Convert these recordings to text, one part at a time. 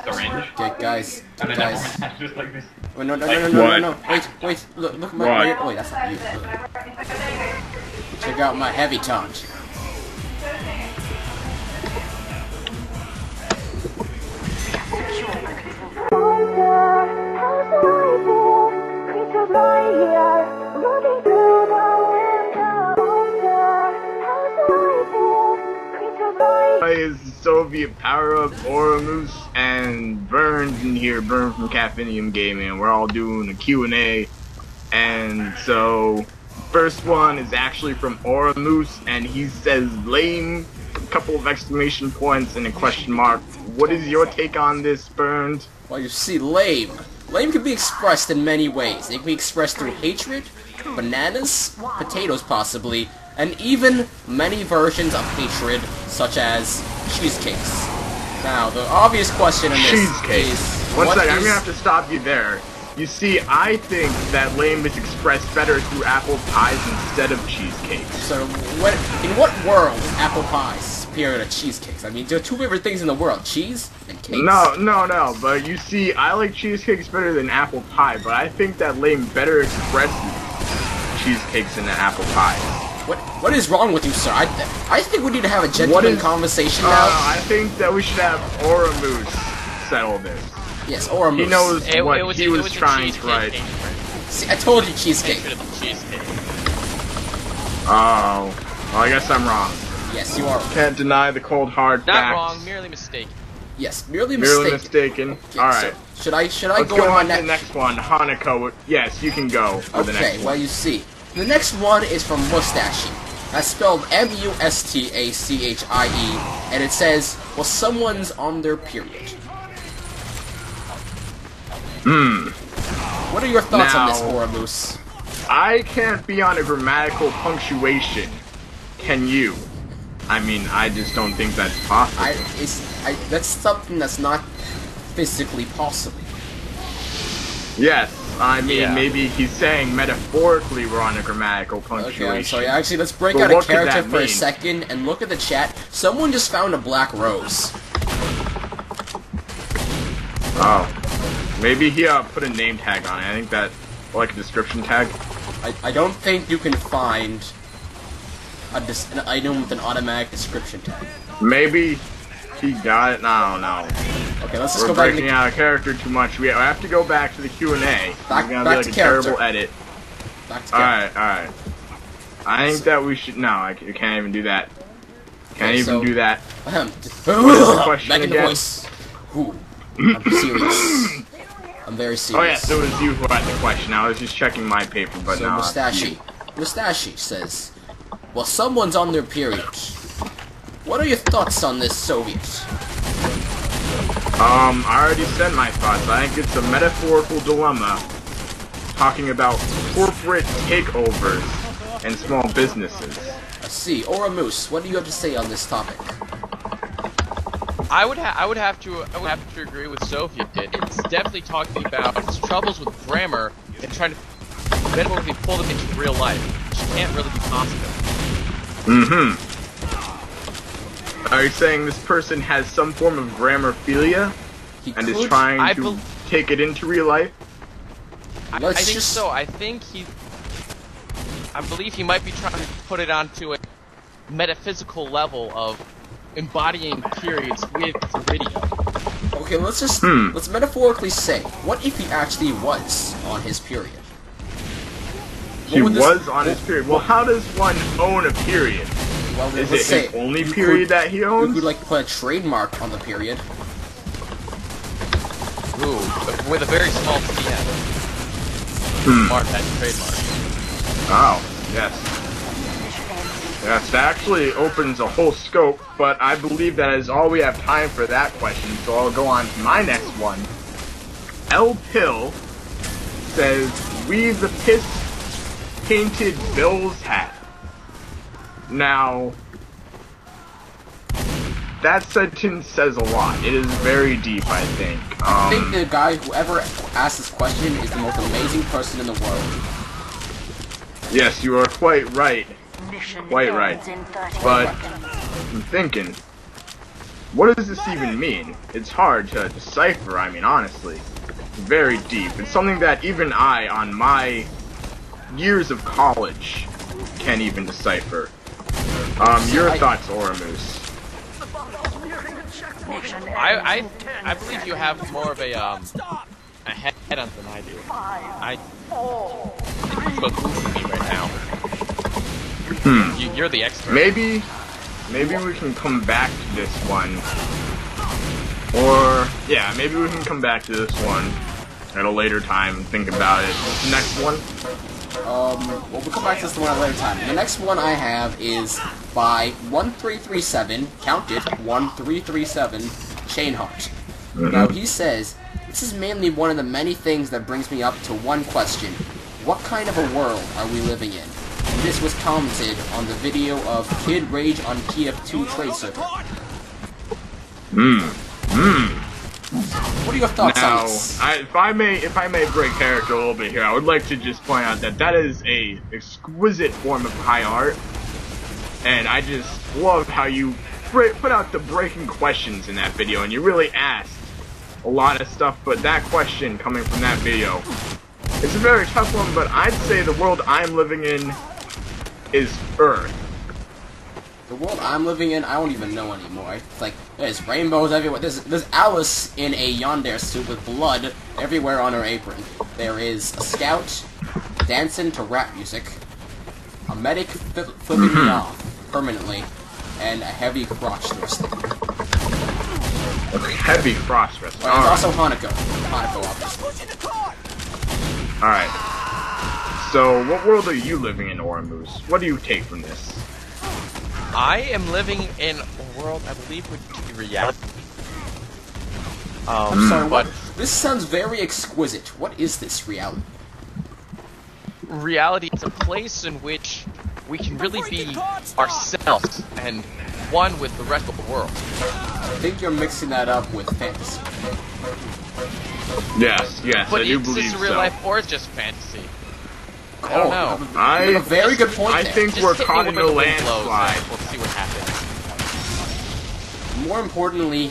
syringe. Okay, guys. And then Guys. everyone has just like this. Wait, no. Wait. Look, wait, that's not you. Check out my heavy taunt. Is the Soviet power-up Oramus and Burned in here, Burned from Caffeinium Gaming, and we're all doing a Q&A. And so, first one is actually from Oramus, and he says lame, a couple of exclamation points and a question mark. What is your take on this, Burned? Well, you see, lame. Lame can be expressed in many ways. It can be expressed through hatred, bananas, potatoes possibly, and even many versions of hatred, such as cheesecakes. Now, the obvious question in this is... One second, I'm gonna have to stop you there. You see, I think that lame is expressed better through apple pies instead of cheesecakes. So, in what world is apple pie superior to cheesecakes? I mean, there are two favorite things in the world, cheese and cakes. No, but you see, I like cheesecakes better than apple pie, but I think that lame better expresses cheesecakes than apple pie. What is wrong with you, sir? I think we need to have a gentleman conversation now. I think that we should have Oramus settle this. Yes, Oramus. He knows what he was trying to write. See, I told you cheesecake. Oh, well, I guess I'm wrong. Yes, you are. Can't deny the cold hard facts. Not wrong, merely mistaken. Yes, merely mistaken. Okay, alright. So should I Let's go on to the next one, Hanukkah. Yes, you can go for the next one. Okay, well, you see. The next one is from Mustache. That's spelled M-U-S-T-A-C-H-I-E, and it says, well, someone's on their period. What are your thoughts on this, Oramus? I can't be on a grammatical punctuation. Can you? I mean, I just don't think that's possible. That's something that's not physically possible. Yes. I mean, maybe he's saying metaphorically we're on a grammatical punctuation. Okay, I'm sorry. Actually, let's break out a character for a second and look at the chat. Someone just found a black rose. Oh. Maybe he put a name tag on it. I think that, like a description tag. I don't think you can find an item with an automatic description tag. Maybe he got it. I don't know. Okay, let's just We're go back breaking out a character too much. We have to go back to the Q&A. Back be like to a character. terrible edit. Back to character. Alright. I think that we should... No, you can't even do that. Can't even do that. What is the question back in the again? voice. Ooh, I'm serious. I'm very serious. Oh yes, it was you who had the question. I was just checking my paper, but so no. Mustache says, well, someone's on their period. What are your thoughts on this, Soviet? I already said my thoughts. I think it's a metaphorical dilemma talking about corporate takeovers and small businesses. I see. Oramus, what do you have to say on this topic? I would have to agree with Sophia. It's definitely talking about his troubles with grammar and trying to metaphorically pull them into real life, which can't really be possible. Are you saying this person has some form of grammarphilia and is trying to take it into real life? I think so. I believe he might be trying to put it onto a metaphysical level of embodying periods with video. Okay, let's metaphorically say, what if he actually was on his period? He was on his period. Well, how does one own a period? Well, is it his only period that he owns? You could like put a trademark on the period. Ooh, with a very small TM. Mark that trademark. Oh, yes. Yes, that actually opens a whole scope, but I believe that is all we have time for that question, so I'll go on to my next one. L. Pill says, weave the piss-painted Bill's hat. Now, that sentence says a lot. It is very deep, I think. I think the guy, whoever asked this question, is the most amazing person in the world. Yes, you are quite right. Quite right. But, I'm thinking, What does this even mean? It's hard to decipher, I mean, honestly. Very deep. It's something that even I, on my years of college, can't even decipher. Your thoughts, Oramus? I believe you have more of a head on than I do. I think you're goofing me right now. You're the expert. Maybe we can come back to this one. Or, yeah, maybe we can come back to this one at a later time and think about it. What's the next one? Well, we'll come back to this one at a later time. The next one I have is by 1337, count it, 1337, Chainheart. Now, he says, this is mainly one of the many things that brings me up to one question. What kind of a world are we living in? And this was commented on the video of Kid Rage on TF2 Trade Server. What are your thoughts on this? If I may break character a little bit here, I would like to just point out that that is a exquisite form of high art, and I just love how you put out the breaking questions in that video, and you really asked a lot of stuff. But that question coming from that video, it's a very tough one. But I'd say the world I'm living in is Earth. The world I'm living in, I don't even know anymore. It's like, there's rainbows everywhere. There's Alice in a yandere suit with blood everywhere on her apron. There is a scout dancing to rap music, a medic flipping me off permanently, and a heavy crotch thrusting. Okay, heavy crotch thrusting. Well, there's also Hanako. Hanako, obviously. Alright. So, what world are you living in, Oramus? What do you take from this? I am living in a world I believe would be reality. I'm sorry, what? This sounds very exquisite. What is this reality? Reality is a place in which we can really be ourselves and one with the rest of the world. I think you're mixing that up with fantasy. Yes, But I do is believe this real so. life or is just fantasy? I don't know. You have a very good point I there. think Just we're hit caught me in with a the wind blows landslide. and we'll see what happens. More importantly,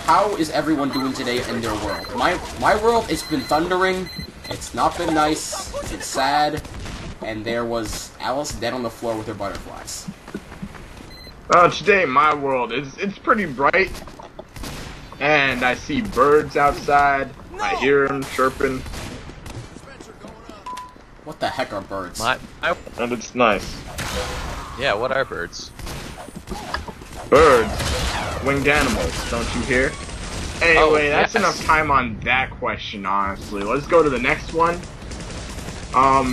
how is everyone doing today in their world? My world, it's been thundering, it's not been nice, it's been sad, and there was Alice dead on the floor with her butterflies. Today my world it's pretty bright, and I see birds outside. I hear them chirping, What the heck are birds? and it's nice. Yeah, what are birds? Birds, winged animals, don't you hear? Anyway, that's yes. enough time on that question, honestly. Let's go to the next one.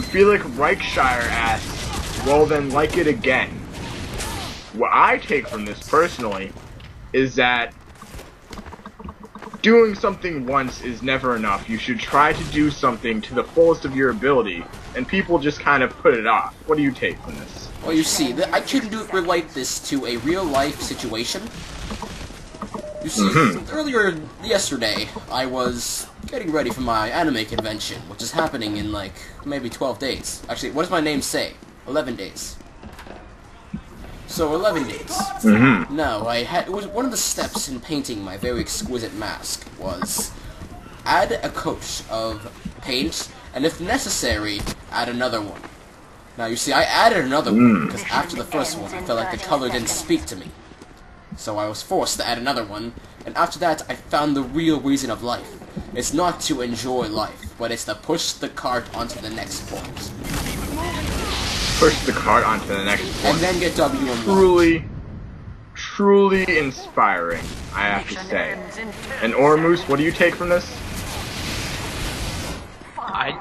Felix Reichshire asks, well then, like it again. What I take from this, personally, is that doing something once is never enough. You should try to do something to the fullest of your ability, and people just kind of put it off. What do you take from this? Well, you see, I can relate this to a real-life situation. You see, earlier yesterday, I was getting ready for my anime convention, which is happening in, like, maybe 12 days. Actually, what does my name say? 11 days. So, 11 days. No, it was one of the steps in painting my very exquisite mask was add a coat of paint, and if necessary, add another one. Now, you see, I added another one, because after the first one, I felt like the color didn't speak to me. So I was forced to add another one, and after that, I found the real reason of life. It's not to enjoy life, but it's to push the cart onto the next point. Push the cart onto the next point. And then get W and Y. Truly inspiring, I have to say. And Oramus, what do you take from this? I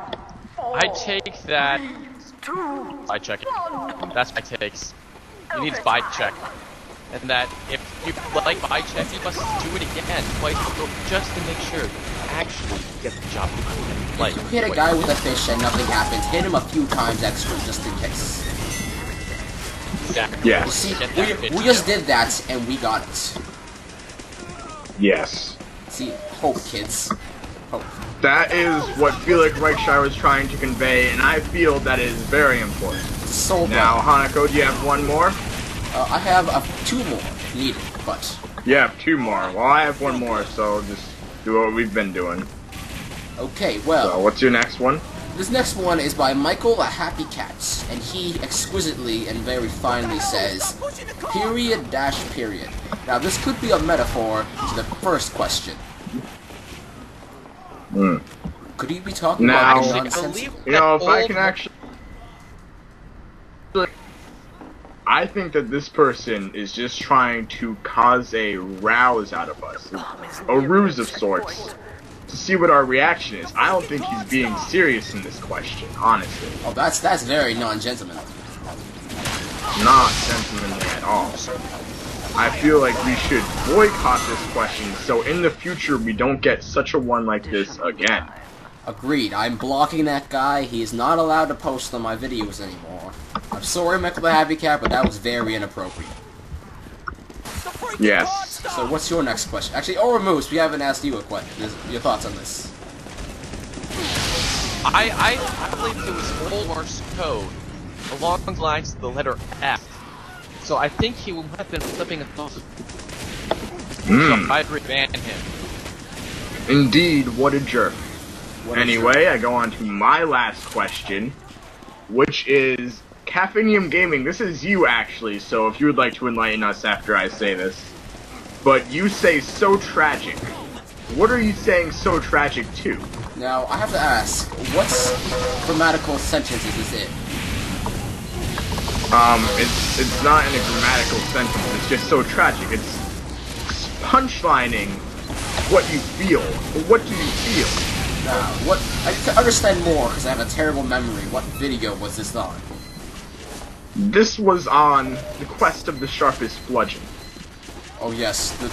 take that. I check it. That's my takes. You need buy check. And that if you like buy check, you must do it again twice just to make sure you actually get the job done. Like, You hit a guy with a fish and nothing happens. Hit him a few times extra just in case. Exactly. Yes. You see, Get that we bitch just down. did that and we got it. Yes. See, hope, kids. Hope. That is what Felix Reichshire was trying to convey, and I feel that is very important. Soul Now, Hanako, do you have one more? I have 2 more needed, but You have 2 more. Well, I have 1 more, so just do what we've been doing. Okay, well, So, what's your next one? this next one is by Michael a Happy Cats, and he exquisitely and very finely says, period dash period. Now, this could be a metaphor to the first question. Could he be talking Now, about I nonsense? believe You know, if I old- can actually... I think that this person is just trying to cause a rouse out of us. A ruse of sorts. To see what our reaction is. I don't think he's being serious in this question, honestly. Oh, that's very non-gentlemanly. Not gentlemanly at all. I feel like we should boycott this question so in the future we don't get such a one like this again. Agreed. I'm blocking that guy. He is not allowed to post on my videos anymore. I'm sorry, Michael the Happy Cat, but that was very inappropriate. Yes. So what's your next question? Actually, Moose, we haven't asked you a question. Your thoughts on this? I believe it was old Morse code along the lines of the letter F. So I think he would have been flipping a thought. So I'd ban him. Indeed, what a jerk. What is Anyway, I go on to my last question, which is Caffeinium Gaming. This is you, actually, so if you would like to enlighten us after I say this. But you say so tragic. What are you saying so tragic to? Now, I have to ask, what's grammatical sentences is it? It's not in a grammatical sentence, it's just so tragic. It's punchlining what you feel. What do you feel? Now, what? I need to understand more, because I have a terrible memory. What video was this on? This was on The Quest of the Sharpest Bludgeon. Oh yes, the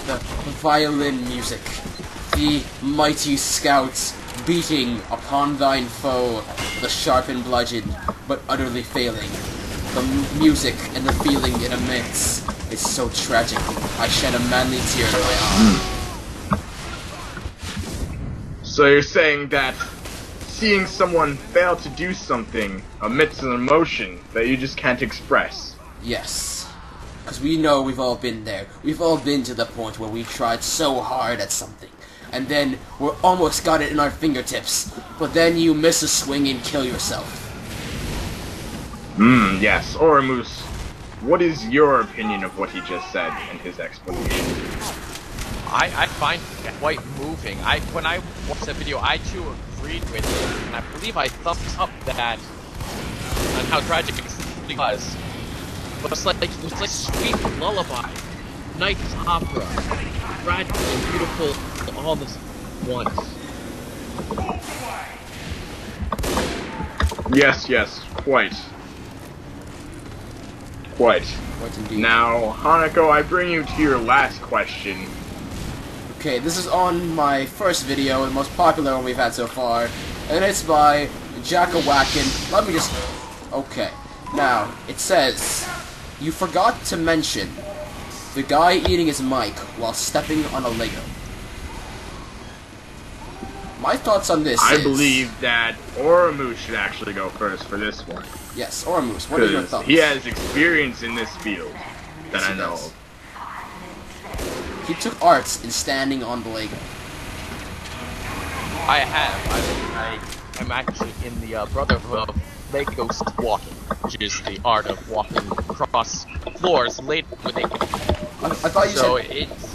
violin music. The mighty scouts beating upon thine foe, the sharpened bludgeon, but utterly failing. The music and the feeling it emits is so tragic, I shed a manly tear in my eye. So you're saying that seeing someone fail to do something emits an emotion that you just can't express. Yes. Because we know we've all been there. We've all been to the point where we tried so hard at something, and then we're almost got it in our fingertips, but then you miss a swing and kill yourself. Yes. Oramus, what is your opinion of what he just said and his explanation? I find it quite moving. When I watched that video, I too agreed with it, and I believe I thumbs up that on how tragic it was. But it's like sweet lullaby, night opera, tragic and beautiful, all this once. Yes, quite. What indeed? Now, Hanako, I bring you to your last question. Okay, this is on my first video, the most popular one we've had so far, and it's by Jackawacken. Let me just... Okay. Now, it says, you forgot to mention the guy eating his mic while stepping on a Lego. My thoughts on this I is... believe that Oramu should actually go first for this one. Yes, Oramus, what are your Because thoughts? he has experience in this field that Yes, I he know does. of. He took arts in standing on the Lego. I have. I'm actually in the Brotherhood of Lego Walking, which is the art of walking across floors laid with Lego. I thought you So said... it's...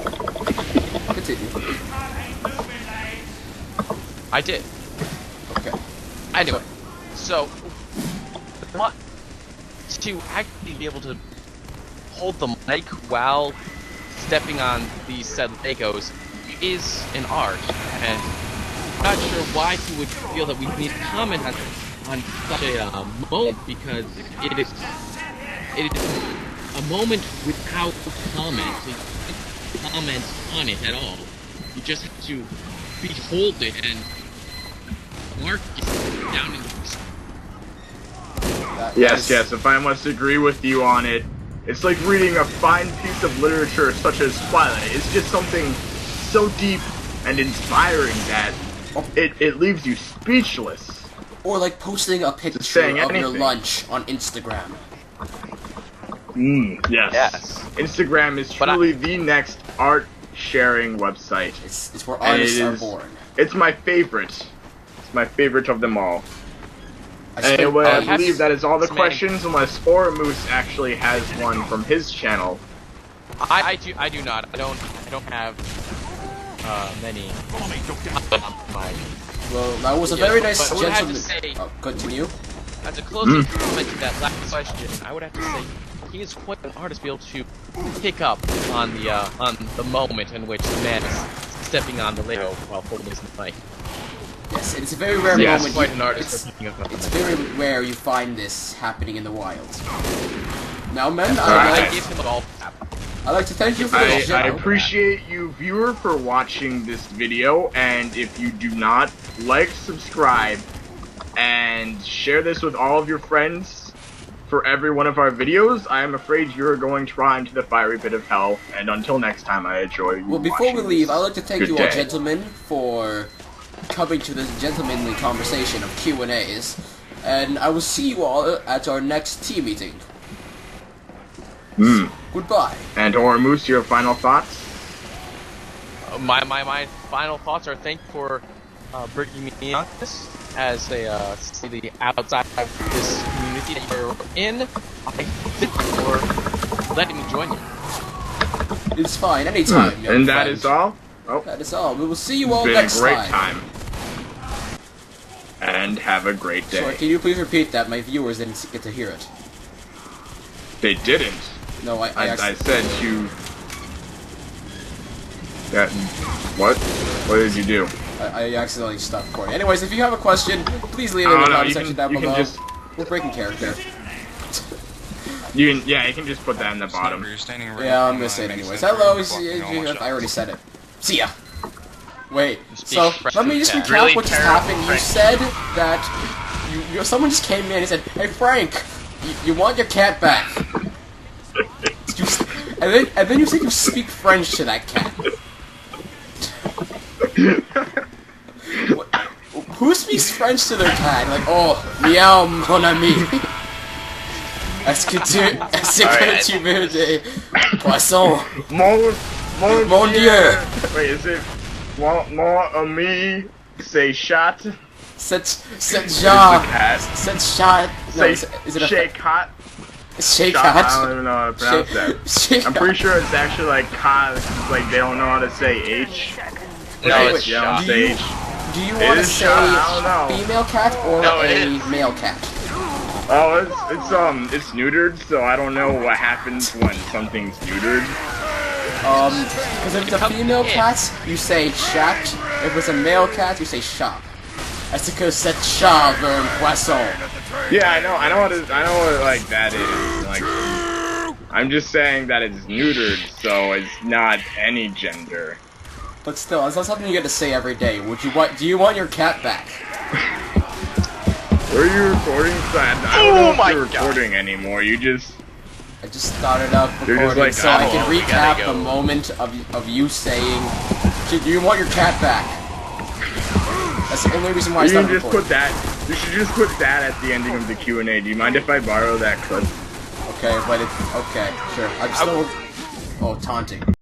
Continue. I did. Okay. Anyway, so what to actually be able to hold the mic while stepping on these said Legos is an art, and I'm not sure why he would feel that we need to comment on such a moment, because it is a moment without comment. You can't comment on it at all. You just have to behold it and mark it down in the... Yes, if I must agree with you on it, it's like reading a fine piece of literature such as Twilight. It's just something so deep and inspiring that it leaves you speechless. Or like posting a picture saying of your anything. lunch on Instagram. Yes. Yes. Instagram is truly the next art sharing website. It's where artists are born. It's my favorite. It's my favorite of them all. Anyway, I believe that is all the questions, unless Oramoose actually has one from his channel. I do not. I don't have many. Well, that was a very nice but I would have gentleman. to say, Continue. as a closing comment to that last question, I would have to say he is quite an artist to be able to pick up on the moment in which the man is stepping on the Lego while holding his mic. Yes, it's a very rare Yes, moment. Quite an artist for picking up on It's the very rare you find this happening in the wild. Now, men, I give him a golf tap. I'd like to thank you for this. I appreciate you, viewer, for watching this video, and if you do not, like, subscribe, and share this with all of your friends for every one of our videos. I am afraid you're going to run into the fiery pit of hell, and until next time, I enjoy you. Well, before we leave, I'd like to thank Good you all, day. gentlemen, for coming to this gentlemanly conversation of Q&As, and I will see you all at our next team meeting. Goodbye. And Oramoose, your final thoughts? My final thoughts are thank you for bringing me on this as a the outside of this community that you're in. I thank you for letting me join you. It's fine, anytime. young And that friend. is all? Oh, That is all. We will see you all it's next been a great time. And have a great day. Sorry, can you please repeat that? My viewers didn't get to hear it. They didn't. No, I I said you... That... What? What did you do? I accidentally stopped recording. Anyways, if you have a question, please leave it in the comment section down below. We're breaking character. You can just put that in the bottom. Yeah, I'm gonna say it anyways. Hello, I already said it. See ya. Wait, so let me just recap Really what just terrible happened. You French. said that someone just came in and said, "Hey Frank, you want your cat back?" and then you said you speak French to that cat. Who speaks French to their cat? Like, oh, meow, mon ami. Est-ce que tu veux des poissons? Mon Dieu. Wait, is it... Mon ami, say shot? Cette It's jar. a cat. Cette chat. No, Say is it a shake hot? shake Shot, I cat? don't even know how to pronounce that. Shake I'm pretty sure it's actually like "ka," like they don't know how to say H. No, H, it's yeah, shot. say H. Do you It want to is say shot, I don't know. female cat or No, it a is. male cat? Oh, it's neutered, so I don't know what happens when something's neutered. Because if it's a female cat, you say chat. If it's a male cat, you say shop. Est-ce que cette chat veut un poisson? Yeah, I know what like that is. Like, I'm just saying that it's neutered, so it's not any gender. But still, it's not something you get to say every day. Do you want your cat back? Were you recording? I don't know if you're recording anymore. You just... I just started up You're just recording like, so I oh, can we recap gotta go. the moment of you saying, "Do you want your cat back?" That's the only reason why I You can started just recording. put that. You should just put that at the ending of the Q&A. Do you mind if I borrow that clip? Okay, but okay, sure. I'm still... Oh, taunting.